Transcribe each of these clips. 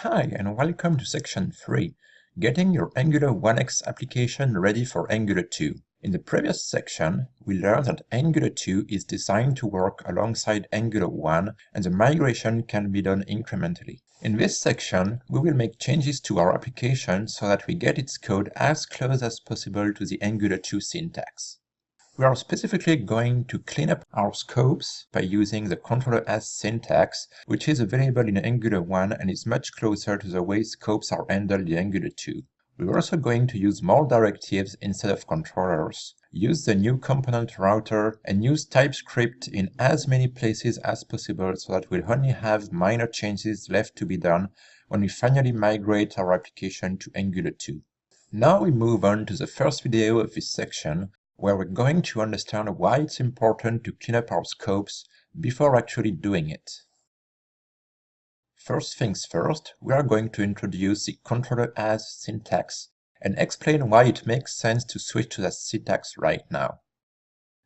Hi, and welcome to section 3, Getting your Angular 1x application ready for Angular 2. In the previous section, we learned that Angular 2 is designed to work alongside Angular 1, and the migration can be done incrementally. In this section, we will make changes to our application so that we get its code as close as possible to the Angular 2 syntax. We are specifically going to clean up our scopes by using the controllerAs syntax, which is available in Angular 1 and is much closer to the way scopes are handled in Angular 2. We're also going to use more directives instead of controllers, use the new component router, and use TypeScript in as many places as possible so that we'll only have minor changes left to be done when we finally migrate our application to Angular 2. Now we move on to the first video of this section, where we're going to understand why it's important to clean up our scopes before actually doing it. First things first, we are going to introduce the controllerAs syntax and explain why it makes sense to switch to that syntax right now.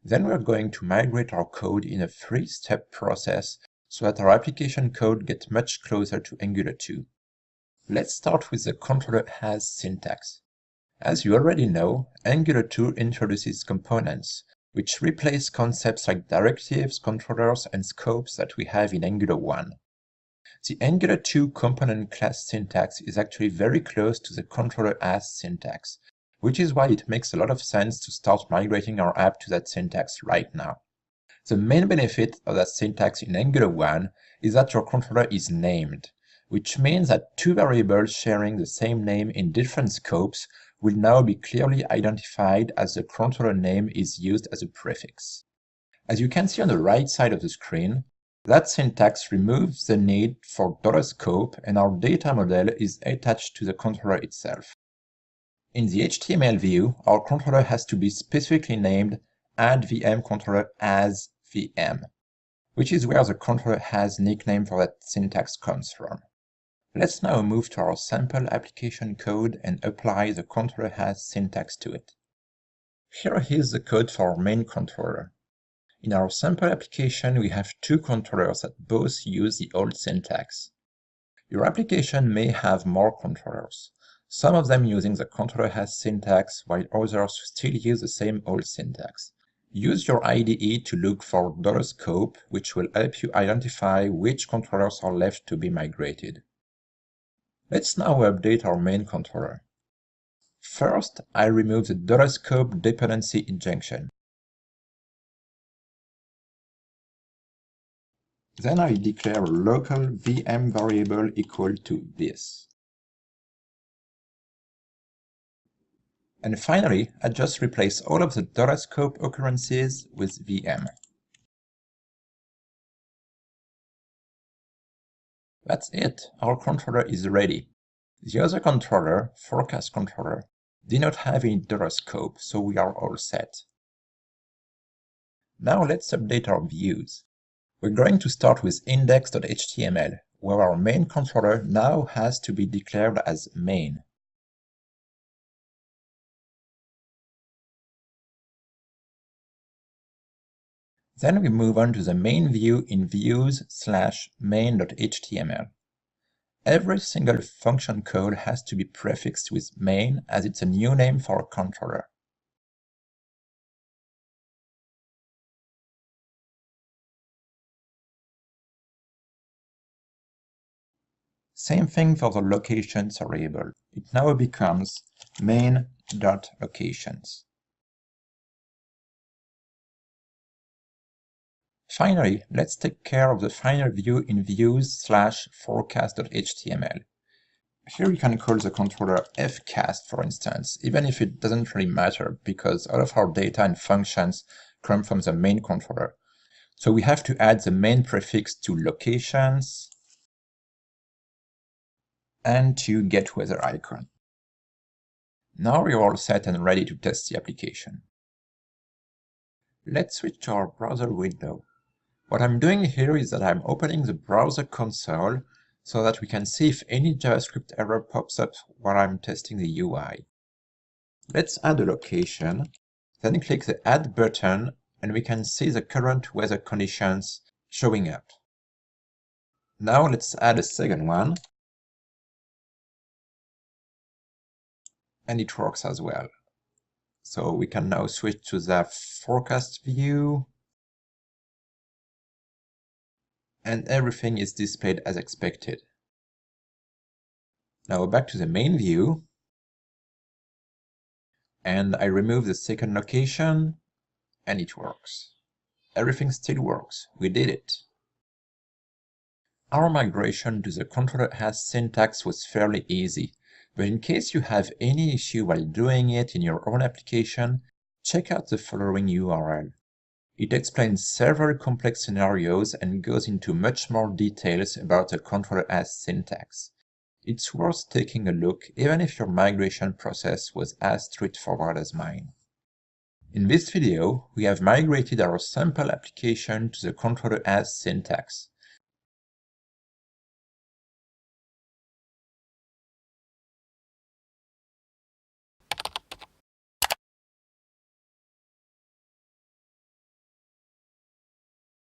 Then we're going to migrate our code in a 3-step process so that our application code gets much closer to Angular 2. Let's start with the controllerAs syntax. As you already know, Angular 2 introduces components, which replace concepts like directives, controllers, and scopes that we have in Angular 1. The Angular 2 component class syntax is actually very close to the controllerAs syntax, which is why it makes a lot of sense to start migrating our app to that syntax right now. The main benefit of that syntax in Angular 1 is that your controller is named, which means that two variables sharing the same name in different scopes will now be clearly identified as the controller name is used as a prefix. As you can see on the right side of the screen, that syntax removes the need for $scope and our data model is attached to the controller itself. In the HTML view, our controller has to be specifically named add_VM_controller_as_VM, which is where the controllerAs nickname for that syntax comes from. Let's now move to our sample application code and apply the controllerAs syntax to it. Here is the code for our main controller. In our sample application, we have two controllers that both use the old syntax. Your application may have more controllers, some of them using the controllerAs syntax while others still use the same old syntax. Use your IDE to look for $scope, which will help you identify which controllers are left to be migrated. Let's now update our main controller. First, I remove the $scope dependency injection. Then I declare a local VM variable equal to this. And finally, I just replace all of the $scope occurrences with VM. That's it, our controller is ready. The other controller, forecast controller, did not have any $scope, so we are all set. Now let's update our views. We're going to start with index.html, where our main controller now has to be declared as main. Then we move on to the main view in views/main.html. Every single function code has to be prefixed with main as it's a new name for a controller. Same thing for the locations variable. It now becomes main.locations. Finally, let's take care of the final view in views/forecast.html. Here you can call the controller fcast, for instance, even if it doesn't really matter because all of our data and functions come from the main controller. So we have to add the main prefix to locations and to getWeatherIcon. Now we're all set and ready to test the application. Let's switch to our browser window. What I'm doing here is that I'm opening the browser console so that we can see if any JavaScript error pops up while I'm testing the UI. Let's add a location, then click the Add button, and we can see the current weather conditions showing up. Now let's add a second one, and it works as well. So we can now switch to the forecast view, and everything is displayed as expected. Now back to the main view, and I remove the second location, and it works. Everything still works. We did it. Our migration to the controllerAs syntax was fairly easy, but in case you have any issue while doing it in your own application, check out the following URL. It explains several complex scenarios and goes into much more details about the controllerAs syntax. It's worth taking a look even if your migration process was as straightforward as mine. In this video, we have migrated our sample application to the controllerAs syntax.